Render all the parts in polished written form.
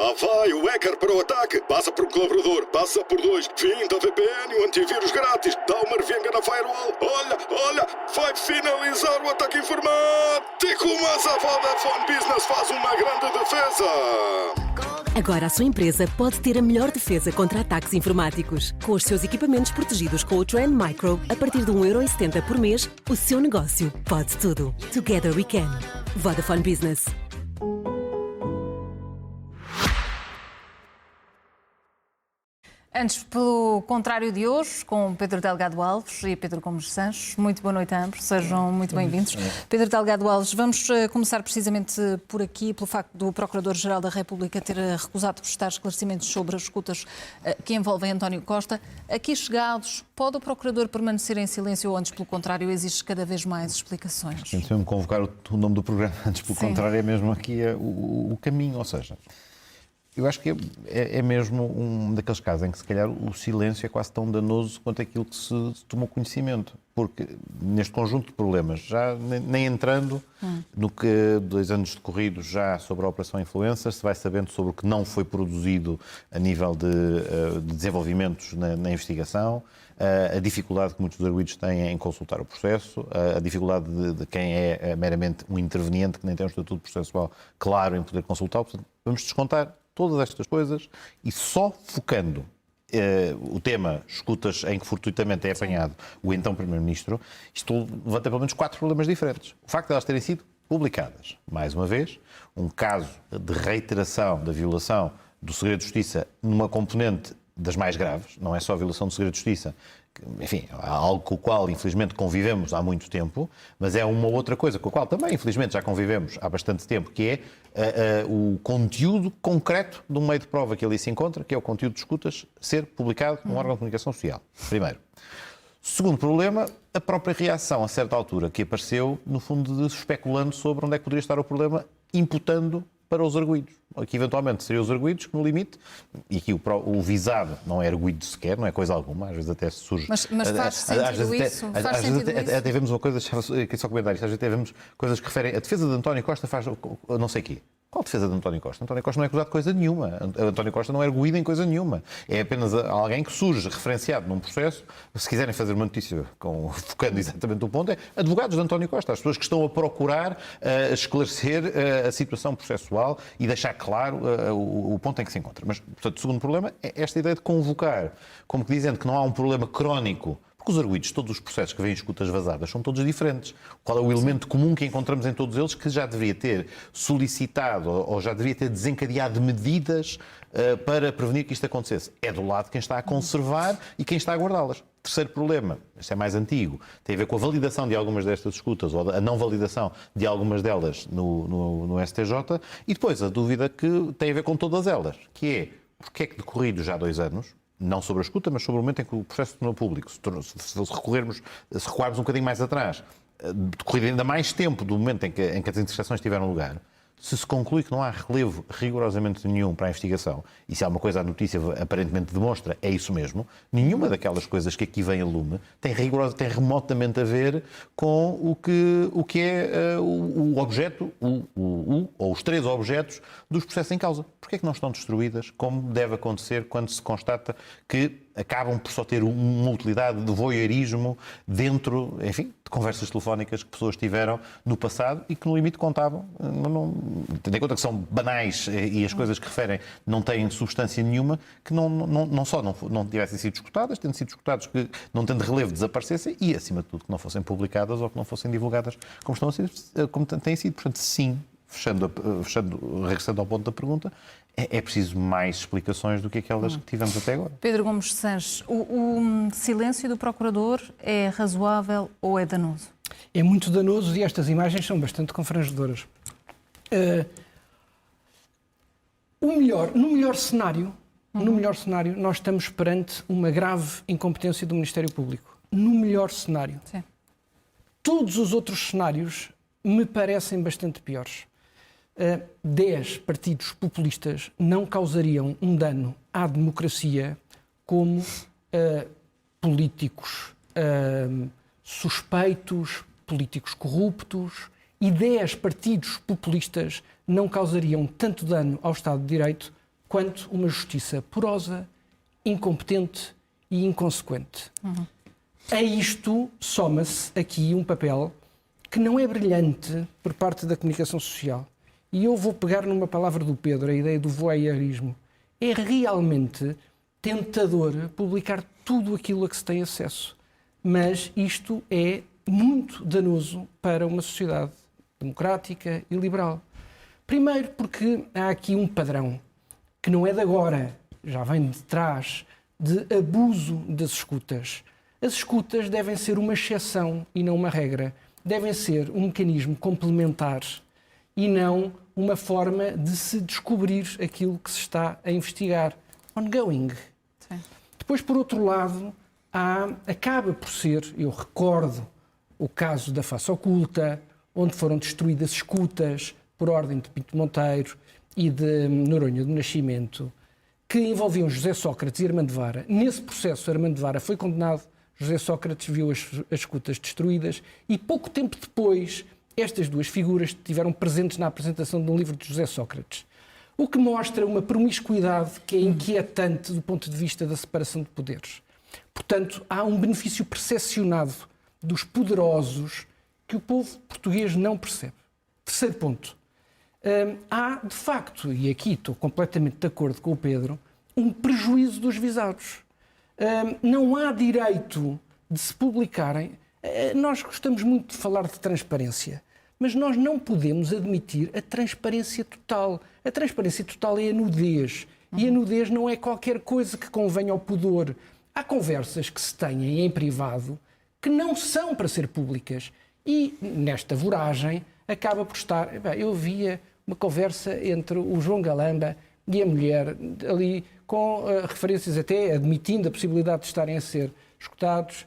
Lá vai o hacker para o ataque. Passa por um colaborador, passa por dois. Finta VPN e o antivírus grátis. Dá uma revenga na firewall. Olha, vai finalizar o ataque informático. Mas a Vodafone Business faz uma grande defesa. Agora a sua empresa pode ter a melhor defesa contra ataques informáticos. Com os seus equipamentos protegidos com o Trend Micro, a partir de 1,70€ por mês, o seu negócio pode tudo. Together we can. Vodafone Business. Antes, pelo contrário de hoje, com Pedro Delgado Alves e Pedro Gomes Sancho. Muito boa noite a ambos, sejam muito bem-vindos. Pedro Delgado Alves, vamos começar precisamente por aqui, pelo facto do Procurador-Geral da República ter recusado prestar esclarecimentos sobre as escutas que envolvem António Costa. Aqui chegados, pode o Procurador permanecer em silêncio ou antes, pelo contrário, exige cada vez mais explicações? Temos mesmo convocar o nome do programa, antes, pelo contrário, é mesmo aqui o caminho, ou seja... Eu acho que é mesmo um daqueles casos em que, se calhar, o silêncio é quase tão danoso quanto aquilo que se tomou conhecimento. Porque, neste conjunto de problemas, já nem entrando no que 2 anos decorridos já sobre a Operação Influencers, se vai sabendo sobre o que não foi produzido a nível de desenvolvimentos na investigação, a dificuldade que muitos arguidos têm em consultar o processo, a dificuldade de quem é meramente um interveniente, que nem tem um estatuto processual claro em poder consultar. Portanto, vamos descontar todas estas coisas e só focando o tema escutas em que fortuitamente é apanhado o então Primeiro-Ministro, isto levanta pelo menos 4 problemas diferentes. O facto de elas terem sido publicadas, mais uma vez, um caso de reiteração da violação do segredo de justiça numa componente das mais graves, não é só a violação do segredo de justiça, enfim, algo com o qual, infelizmente, convivemos há muito tempo, mas é uma outra coisa com a qual também, infelizmente, já convivemos há bastante tempo, que é o conteúdo concreto do meio de prova que ali se encontra, que é o conteúdo de escutas, ser publicado num órgão de comunicação social. Primeiro. Segundo problema, a própria reação, a certa altura, que apareceu, no fundo, especulando sobre onde é que poderia estar o problema, imputando para os arguidos. Aqui, eventualmente, seriam os arguidos que, no limite, e aqui o visado não é arguido sequer, não é coisa alguma, às vezes até surge... Mas faz sentido isso? Faz sentido isso? Até vemos uma coisa, aqui só comentários, às vezes até vemos coisas que referem... A defesa de António Costa faz não sei o quê. Qual defesa de António Costa? António Costa não é acusado de coisa nenhuma. António Costa não é arguído em coisa nenhuma. É apenas alguém que surge referenciado num processo. Se quiserem fazer uma notícia focando exatamente o ponto, é advogados de António Costa, as pessoas que estão a procurar esclarecer a situação processual e deixar claro o ponto em que se encontra. Mas, portanto, o segundo problema é esta ideia de convocar, como que dizendo que não há um problema crónico. Porque os arguidos, todos os processos que vêm escutas vazadas, são todos diferentes. Qual é o elemento comum que encontramos em todos eles que já deveria ter solicitado ou já deveria ter desencadeado medidas para prevenir que isto acontecesse? É do lado de quem está a conservar e quem está a guardá-las. Terceiro problema, este é mais antigo, tem a ver com a validação de algumas destas escutas ou a não validação de algumas delas no STJ e depois a dúvida que tem a ver com todas elas, que é porque é que decorridos já 2 anos, não sobre a escuta, mas sobre o momento em que o processo se tornou público. Se recuarmos um bocadinho mais atrás, decorrido ainda mais tempo do momento em que as interseções tiveram lugar, se conclui que não há relevo rigorosamente nenhum para a investigação, e se há uma coisa a notícia aparentemente demonstra, é isso mesmo, nenhuma daquelas coisas que aqui vem a lume tem remotamente a ver com o que é o objeto, ou os 3 objetos dos processos em causa. Porquê é que não estão destruídas, como deve acontecer quando se constata que acabam por só ter uma utilidade de voyeurismo dentro, enfim, de conversas telefónicas que pessoas tiveram no passado e que no limite contavam, tendo em conta que são banais e as coisas que referem não têm substância nenhuma, que não só não tivessem sido escutadas, tendo sido escutadas que não tendo relevo desaparecessem e, acima de tudo, que não fossem publicadas ou que não fossem divulgadas como têm sido. Portanto, sim, regressando ao ponto da pergunta, é preciso mais explicações do que aquelas que tivemos até agora. Pedro Gomes Sancho, o silêncio do Procurador é razoável ou é danoso? É muito danoso e estas imagens são bastante confrangedoras. No melhor cenário, nós estamos perante uma grave incompetência do Ministério Público. No melhor cenário. Sim. Todos os outros cenários me parecem bastante piores. 10 partidos populistas não causariam um dano à democracia como políticos suspeitos, políticos corruptos, e 10 partidos populistas não causariam tanto dano ao Estado de Direito quanto uma justiça porosa, incompetente e inconsequente. A isto soma-se aqui um papel que não é brilhante por parte da comunicação social. E eu vou pegar numa palavra do Pedro, a ideia do voyeurismo. É realmente tentador publicar tudo aquilo a que se tem acesso. Mas isto é muito danoso para uma sociedade democrática e liberal. Primeiro porque há aqui um padrão que não é de agora, já vem de trás, de abuso das escutas. As escutas devem ser uma exceção e não uma regra. Devem ser um mecanismo complementar e não uma forma de se descobrir aquilo que se está a investigar. Ongoing. Sim. Depois, por outro lado, acaba por ser, eu recordo o caso da Face Oculta, onde foram destruídas escutas por ordem de Pinto Monteiro e de Noronha do Nascimento, que envolviam José Sócrates e Armando Vara. Nesse processo, Armando Vara foi condenado, José Sócrates viu as escutas destruídas e pouco tempo depois estas duas figuras estiveram presentes na apresentação de um livro de José Sócrates. O que mostra uma promiscuidade que é inquietante do ponto de vista da separação de poderes. Portanto, há um benefício percepcionado dos poderosos que o povo português não percebe. Terceiro ponto. Há, de facto, e aqui estou completamente de acordo com o Pedro, um prejuízo dos visados. Não há direito de se publicarem. Nós gostamos muito de falar de transparência, mas nós não podemos admitir a transparência total. A transparência total é a nudez. E a nudez não é qualquer coisa que convenha ao pudor. Há conversas que se têm em privado que não são para ser públicas. E nesta voragem acaba por estar... Eu via uma conversa entre o João Galamba e a mulher, ali com referências até admitindo a possibilidade de estarem a ser escutados.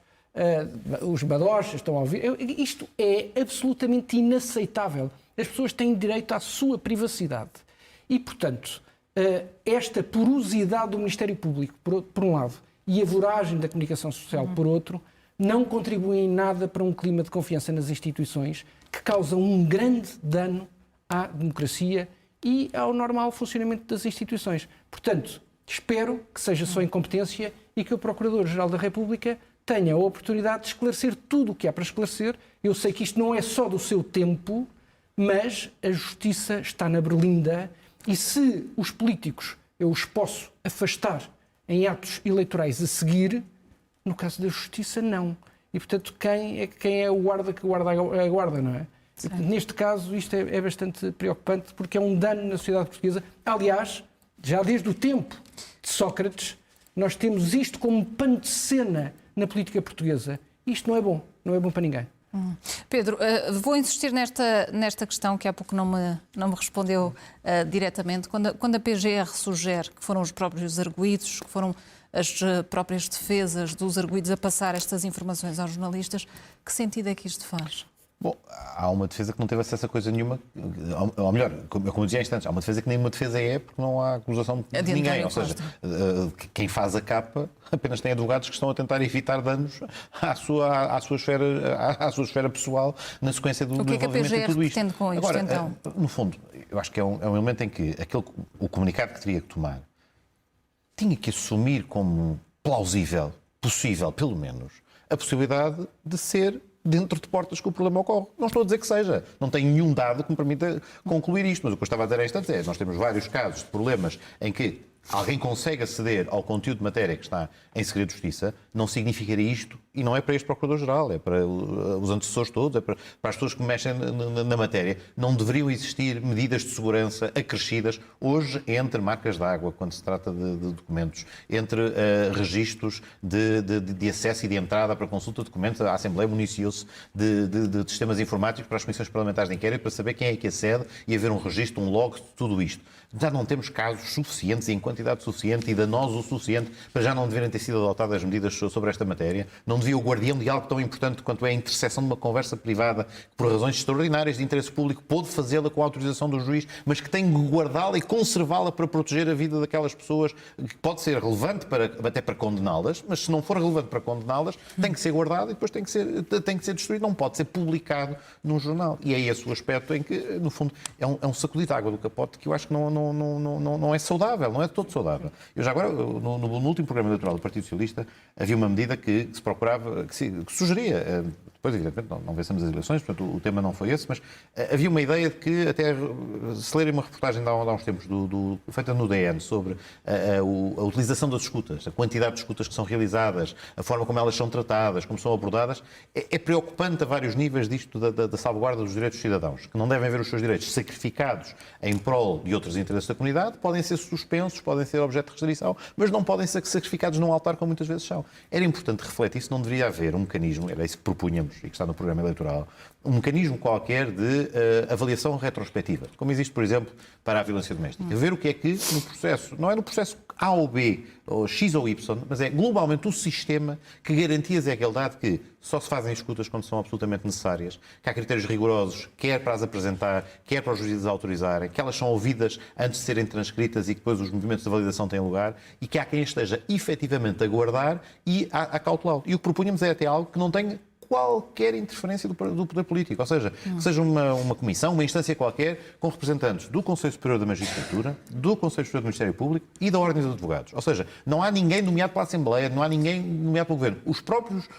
Os badoches estão a ouvir. Isto é absolutamente inaceitável. As pessoas têm direito à sua privacidade. E, portanto, esta porosidade do Ministério Público, por um lado, e a voragem da comunicação social, por outro, não contribuem em nada para um clima de confiança nas instituições que causam um grande dano à democracia e ao normal funcionamento das instituições. Portanto, espero que seja só incompetência e que o Procurador-Geral da República tenha a oportunidade de esclarecer tudo o que há para esclarecer. Eu sei que isto não é só do seu tempo, mas a justiça está na berlinda e se os políticos eu os posso afastar em atos eleitorais a seguir, no caso da justiça, não. E, portanto, quem é o guarda que guarda a guarda, não é? E, neste caso, isto é bastante preocupante porque é um dano na sociedade portuguesa. Aliás, já desde o tempo de Sócrates, nós temos isto como pano de cena na política portuguesa. Isto não é bom para ninguém. Pedro, vou insistir nesta questão que há pouco não me respondeu diretamente. Quando a PGR sugere que foram os próprios arguidos, que foram as próprias defesas dos arguidos a passar estas informações aos jornalistas, que sentido é que isto faz? Bom, há uma defesa que não teve acesso a coisa nenhuma, ou melhor, como dizia há instantes, há uma defesa que nem uma defesa é porque não há acusação de ninguém. Ou seja, quem faz a capa apenas tem advogados que estão a tentar evitar danos à sua esfera pessoal na sequência do envolvimento de tudo isto. O que é que a PGR pretende com isto, agora, então? No fundo, eu acho que é um elemento em que o comunicado que teria que tomar tinha que assumir como plausível, possível, pelo menos, a possibilidade de ser dentro de portas que o problema ocorre. Não estou a dizer que seja. Não tenho nenhum dado que me permita concluir isto. Mas o que eu estava a dizer instantes é nós temos vários casos de problemas em que alguém consegue aceder ao conteúdo de matéria que está em segredo de justiça, não significaria isto, e não é para este Procurador-Geral, é para os antecessores todos, é para as pessoas que mexem na matéria. Não deveriam existir medidas de segurança acrescidas hoje entre marcas de água, quando se trata de documentos, entre registros de acesso e de entrada para consulta de documentos. A Assembleia municiou-se de sistemas informáticos para as comissões parlamentares de inquérito para saber quem é que acede e haver um registro, um log de tudo isto. Já não temos casos suficientes, em quantidade suficiente e danosos o suficiente para já não deverem ter sido adotadas medidas sobre esta matéria. Não não devia o guardião de algo tão importante quanto é a interseção de uma conversa privada, que por razões extraordinárias de interesse público pôde fazê-la com a autorização do juiz, mas que tem que guardá-la e conservá-la para proteger a vida daquelas pessoas, que pode ser relevante até para condená-las, mas se não for relevante para condená-las, tem que ser guardado e depois tem que ser destruído, não pode ser publicado num jornal. E é esse o aspecto em que, no fundo, é um sacudir de água do capote que eu acho que não é saudável, não é todo saudável. Eu já agora, no último programa eleitoral do Partido Socialista, havia uma medida que se procurava, que sugeria, depois, evidentemente, não vencemos as eleições, portanto, o tema não foi esse, mas havia uma ideia de que, até se lerem uma reportagem de há uns tempos, feita no DN, sobre a utilização das escutas, a quantidade de escutas que são realizadas, a forma como elas são tratadas, como são abordadas, é preocupante a vários níveis disto da salvaguarda dos direitos dos cidadãos, que não devem ver os seus direitos sacrificados em prol de outros interesses da comunidade, podem ser suspensos, podem ser objeto de restrição, mas não podem ser sacrificados num altar, como muitas vezes são. Era importante refletir se não deveria haver um mecanismo, era isso que propunhamos e que está no programa eleitoral, um mecanismo qualquer de avaliação retrospectiva, como existe, por exemplo, para a violência doméstica. Ver o que é que no processo, não é no processo A ou B, ou X ou Y, mas é globalmente o sistema que garantias é aquele dado que só se fazem escutas quando são absolutamente necessárias, que há critérios rigorosos, quer para as apresentar, quer para os juízes autorizarem, que elas são ouvidas antes de serem transcritas e que depois os movimentos de validação têm lugar, e que há quem esteja efetivamente a guardar e a cautelá-lo. E o que propunhamos é até algo que não tenha qualquer interferência do poder político, ou seja, que seja uma comissão, uma instância qualquer, com representantes do Conselho Superior da Magistratura, do Conselho Superior do Ministério Público e da Ordem dos Advogados. Ou seja, não há ninguém nomeado pela Assembleia, não há ninguém nomeado pelo Governo. Os próprios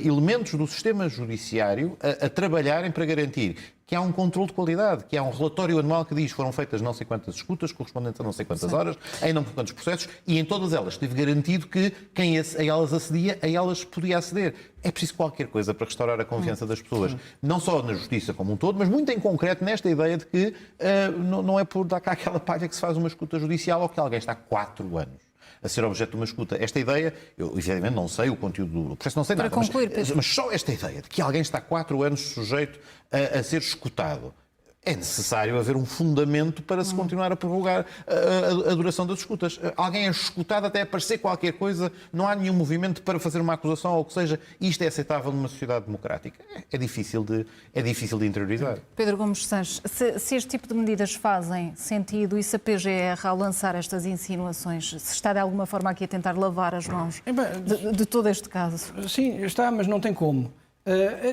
elementos do sistema judiciário a trabalharem para garantir que há um controle de qualidade, que há um relatório anual que diz que foram feitas não sei quantas escutas, correspondentes a não sei quantas horas, em não sei quantos processos, e em todas elas esteve garantido que quem a elas acedia, a elas podia aceder. É preciso qualquer coisa para restaurar a confiança das pessoas, não só na justiça como um todo, mas muito em concreto nesta ideia de que não é por dar cá aquela palha que se faz uma escuta judicial ou que alguém está 4 anos a ser objeto de uma escuta. Esta ideia, eu evidentemente não sei o conteúdo do processo, não sei nada, mas só esta ideia de que alguém está 4 anos sujeito a ser escutado, é necessário haver um fundamento para se continuar a prorrogar a duração das escutas. Alguém é escutado até aparecer qualquer coisa, não há nenhum movimento para fazer uma acusação ou o que seja. Isto é aceitável numa sociedade democrática. É difícil de interiorizar. Pedro Gomes Sanches, se este tipo de medidas fazem sentido e se a PGR, ao lançar estas insinuações, se está de alguma forma aqui a tentar lavar as mãos de todo este caso? Sim, está, mas não tem como.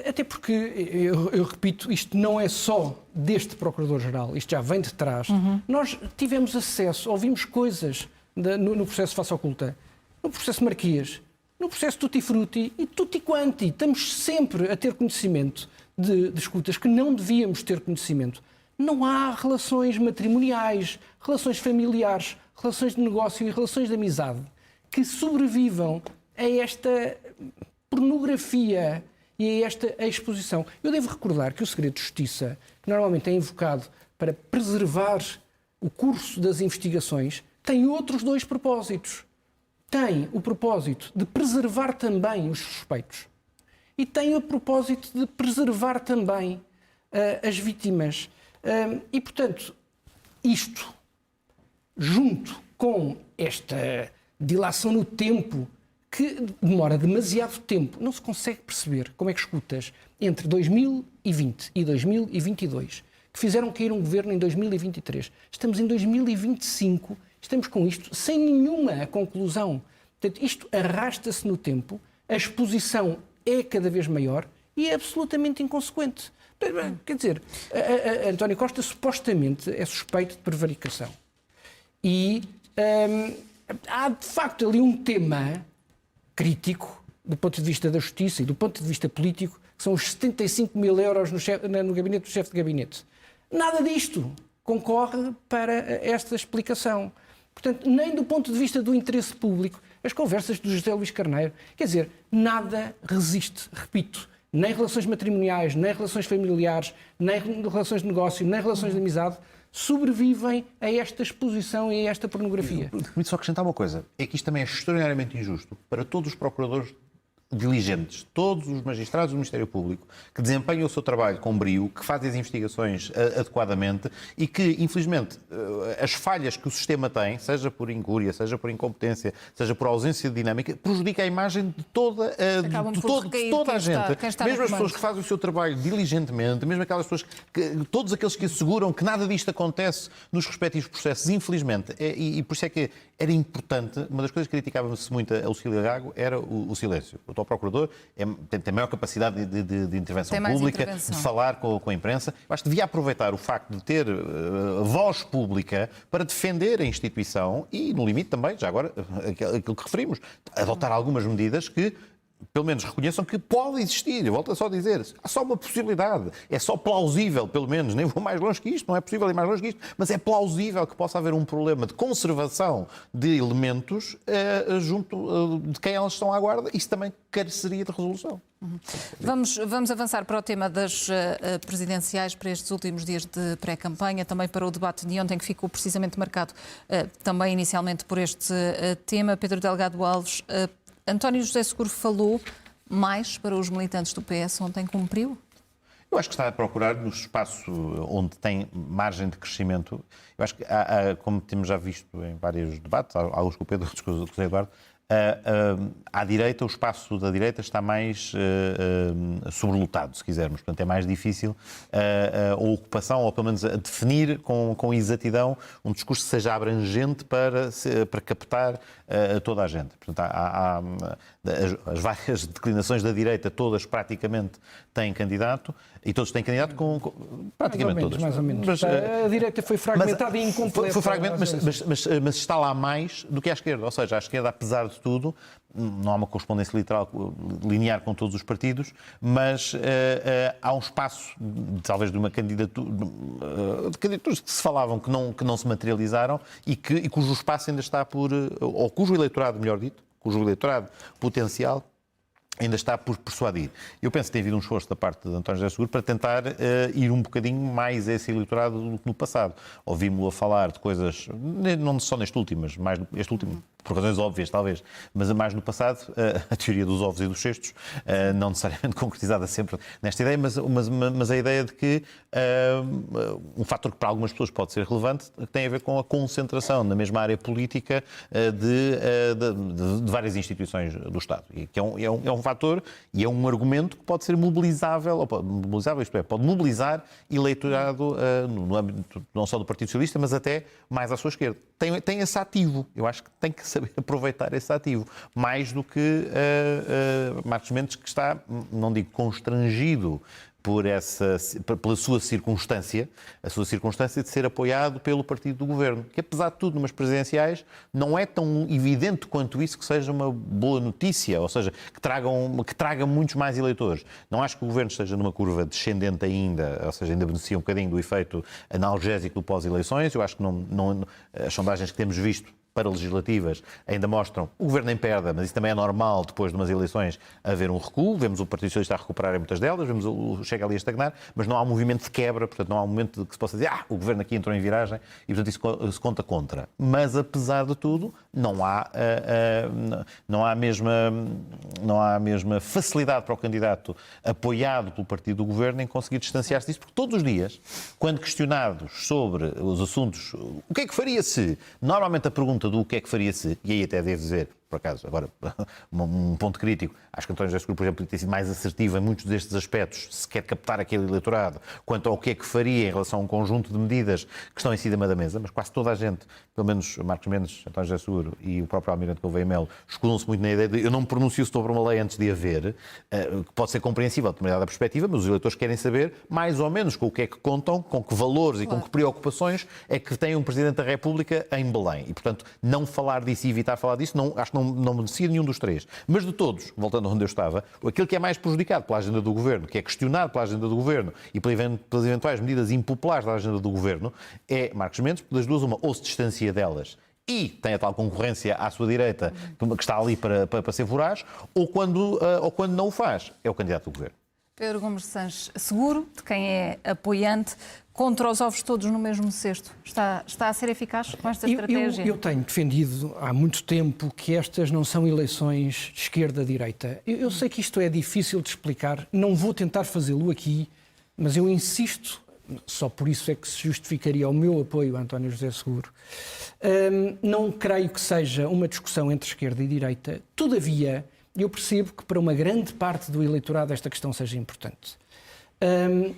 Até porque, eu repito, isto não é só deste Procurador-Geral, isto já vem de trás. Nós tivemos acesso, ouvimos coisas no processo Face Oculta, no processo Marquês, no processo Tutti Frutti e Tutti Quanti. Estamos sempre a ter conhecimento de escutas que não devíamos ter conhecimento. Não há relações matrimoniais, relações familiares, relações de negócio e relações de amizade que sobrevivam a esta pornografia e a esta exposição. Eu devo recordar que o segredo de justiça, que normalmente é invocado para preservar o curso das investigações, tem outros 2 propósitos. Tem o propósito de preservar também os suspeitos e tem o propósito de preservar também as vítimas. E, portanto, isto, junto com esta dilação no tempo, que demora demasiado tempo, não se consegue perceber como é que escutas entre 2020 e 2022, que fizeram cair um governo em 2023. Estamos em 2025, estamos com isto sem nenhuma conclusão. Portanto, isto arrasta-se no tempo, a exposição é cada vez maior e é absolutamente inconsequente. Quer dizer, António Costa supostamente é suspeito de prevaricação. E há, de facto, ali um tema crítico, do ponto de vista da justiça e do ponto de vista político, que são os 75 mil euros no gabinete do chefe de gabinete. Nada disto concorre para esta explicação. Portanto, nem do ponto de vista do interesse público, as conversas do José Luís Carneiro, quer dizer, nada resiste, repito, nem relações matrimoniais, nem relações familiares, nem relações de negócio, nem relações de amizade, sobrevivem a esta exposição e a esta pornografia. Permito só acrescentar uma coisa, é que isto também é extraordinariamente injusto para todos os procuradores diligentes, todos os magistrados do Ministério Público que desempenham o seu trabalho com brio, que fazem as investigações adequadamente e que, infelizmente, as falhas que o sistema tem, seja por incúria, seja por incompetência, seja por ausência de dinâmica, prejudica a imagem de toda a gente. Mesmo as pessoas que fazem o seu trabalho diligentemente, mesmo aquelas pessoas, todos aqueles que asseguram que nada disto acontece nos respectivos processos, infelizmente, e por isso é que era importante, uma das coisas que criticava-se muito a Lucília Gago era o silêncio. O atual Procurador tem maior capacidade de intervenção pública, de falar com a imprensa. Eu acho que devia aproveitar o facto de ter voz pública para defender a instituição e, no limite também, já agora, aquilo que referimos, adotar algumas medidas que pelo menos reconheçam que pode existir. Eu volto a só dizer, há só uma possibilidade. É só plausível, pelo menos, nem vou mais longe que isto, não é possível ir mais longe que isto, mas é plausível que possa haver um problema de conservação de elementos junto de quem elas estão à guarda. Isso também careceria de resolução. Vamos avançar para o tema das presidenciais, para estes últimos dias de pré-campanha, também para o debate de ontem, que ficou precisamente marcado também inicialmente por este tema. Pedro Delgado Alves, António José Seguro falou mais para os militantes do PS ontem, cumpriu? Eu acho que está a procurar, no espaço onde tem margem de crescimento, eu acho que, como temos já visto em vários debates, alguns com o Pedro, outros com o José Eduardo, à direita, o espaço da direita está mais sobrelotado, se quisermos. Portanto, é mais difícil a ocupação, ou pelo menos a definir com exatidão um discurso que seja abrangente para captar toda a gente. Portanto, as várias declinações da direita, todas praticamente têm candidato, e todos têm candidato praticamente todas. Mais ou menos. Mas, a direita foi fragmentada e incompleta. Foi fragmentada, mas está lá mais do que à esquerda. Ou seja, à esquerda, apesar de tudo, não há uma correspondência linear com todos os partidos, mas há um espaço, talvez, de uma candidatura, de candidaturas que se falavam que não se materializaram e cujo espaço ainda está ou cujo eleitorado, melhor dito, cujo eleitorado potencial ainda está por persuadir. Eu penso que tem havido um esforço da parte de António José Seguro para tentar ir um bocadinho mais a esse eleitorado do que no passado. Ouvimos-lo a falar de coisas, não só neste último, mas mais este último, por razões óbvias, talvez, mas mais no passado, a teoria dos ovos e dos cestos, não necessariamente concretizada sempre nesta ideia, mas a ideia de que um fator que para algumas pessoas pode ser relevante tem a ver com a concentração na mesma área política de várias instituições do Estado. E que é um fator e é um argumento que pode ser mobilizável, isto é, pode mobilizar eleitorado no âmbito não só do Partido Socialista, mas até mais à sua esquerda. Tem esse ativo. Eu acho que tem que saber aproveitar esse ativo. Mais do que Marcos Mendes, que está, não digo constrangido, pela sua circunstância, a sua circunstância de ser apoiado pelo partido do governo, que apesar de tudo, numas presidenciais, não é tão evidente quanto isso que seja uma boa notícia, ou seja, que traga muitos mais eleitores. Não acho que o governo esteja numa curva descendente ainda, ou seja, ainda beneficia um bocadinho do efeito analgésico do pós-eleições. Eu acho que as sondagens que temos visto para legislativas ainda mostram o governo em perda, mas isso também é normal depois de umas eleições haver um recuo. Vemos o Partido Socialista a recuperar em muitas delas, vemos o Chega ali a estagnar, mas não há um movimento de quebra, portanto não há um momento de que se possa dizer o governo aqui entrou em viragem e portanto isso se conta contra. Mas apesar de tudo, não há a mesma facilidade para o candidato apoiado pelo partido do governo em conseguir distanciar-se disso, porque todos os dias, quando questionados sobre os assuntos, o que é que faria se, normalmente a pergunta do que é que faria se, e aí até devo dizer, por acaso, agora, um ponto crítico, acho que António José Seguro, por exemplo, tem sido mais assertivo em muitos destes aspectos, se quer captar aquele eleitorado, quanto ao que é que faria em relação a um conjunto de medidas que estão em cima da mesa, mas quase toda a gente, pelo menos Marcos Mendes, António José Seguro e o próprio Almirante Gouveia Melo, escudam-se muito na ideia de eu não me pronuncio sobre uma lei antes de haver, que pode ser compreensível de uma determinada perspectiva, mas os eleitores querem saber mais ou menos com o que é que contam, com que valores e com que preocupações é que tem um Presidente da República em Belém. E, portanto, não falar disso e evitar falar disso, acho que não beneficia nenhum dos três. Mas de todos, voltando onde eu estava, aquele que é mais prejudicado pela agenda do Governo, que é questionado pela agenda do Governo e pelas eventuais medidas impopulares da agenda do Governo, é Marcos Mendes, das duas uma, ou se distancia delas e tem a tal concorrência à sua direita que está ali para ser voraz, ou quando não o faz, é o candidato do Governo. Pedro Gomes Sanches, seguro de quem é apoiante, contra os ovos todos no mesmo cesto. Está a ser eficaz com esta estratégia? Eu tenho defendido há muito tempo que estas não são eleições de esquerda-direita. Eu sei que isto é difícil de explicar, não vou tentar fazê-lo aqui, mas eu insisto, só por isso é que se justificaria o meu apoio a António José Seguro. Não creio que seja uma discussão entre esquerda e direita. Todavia, eu percebo que para uma grande parte do eleitorado esta questão seja importante.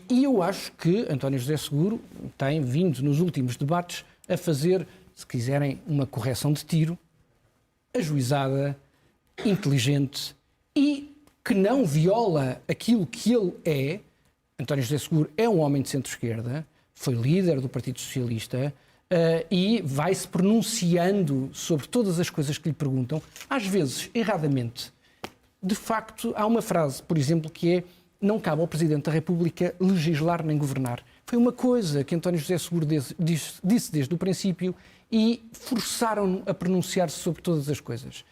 E eu acho que António José Seguro tem vindo nos últimos debates a fazer, se quiserem, uma correção de tiro, ajuizada, inteligente e que não viola aquilo que ele é. António José Seguro é um homem de centro-esquerda, foi líder do Partido Socialista e vai-se pronunciando sobre todas as coisas que lhe perguntam, às vezes erradamente. De facto, há uma frase, por exemplo, que é: não cabe ao Presidente da República legislar nem governar. Foi uma coisa que António José Seguro disse desde o princípio e forçaram-no a pronunciar-se sobre todas as coisas.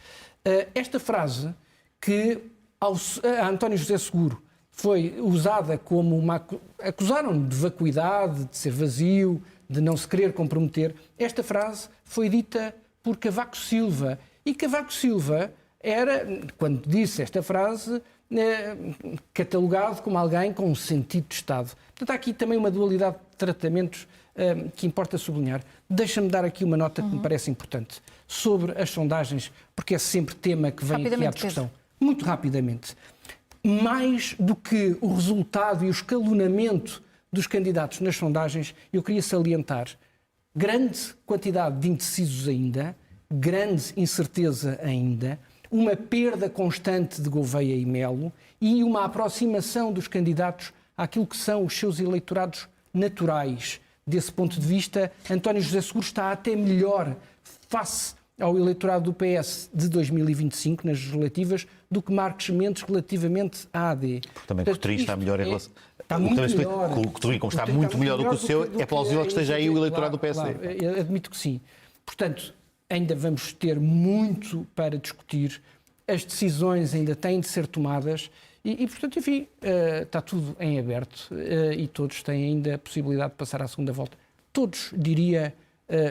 Esta frase, que a António José Seguro foi usada como uma... Acusaram-no de vacuidade, de ser vazio, de não se querer comprometer. Esta frase foi dita por Cavaco Silva. E Cavaco Silva era, quando disse esta frase, catalogado como alguém com um sentido de Estado. Portanto, há aqui também uma dualidade de tratamentos que importa sublinhar. Deixa-me dar aqui uma nota que me parece importante sobre as sondagens, porque é sempre tema que vem aqui à discussão. Muito rapidamente. Mais do que o resultado e o escalonamento dos candidatos nas sondagens, eu queria salientar grande quantidade de indecisos ainda, grande incerteza ainda, uma perda constante de Gouveia e Melo e uma aproximação dos candidatos àquilo que são os seus eleitorados naturais. Desse ponto de vista, António José Seguro está até melhor face ao eleitorado do PS de 2025, nas legislativas, do que Marcos Mendes relativamente à AD. Porque também o Coutinho está melhor em relação... Está muito melhor. O Coutinho, como está muito melhor do que o seu, é plausível que esteja aí o eleitorado do PSD. Claro, admito que sim. Portanto, ainda vamos ter muito para discutir, as decisões ainda têm de ser tomadas e portanto, enfim, está tudo em aberto e todos têm ainda a possibilidade de passar à segunda volta. Todos, diria,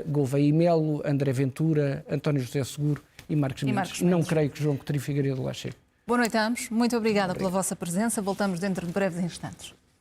Gouveia e Melo, André Ventura, António José Seguro e Marcos Mendes. Não creio que João Coutinho Figueiredo lá chegue. Boa noite a ambos. Muito obrigada pela vossa presença. Voltamos dentro de breves instantes.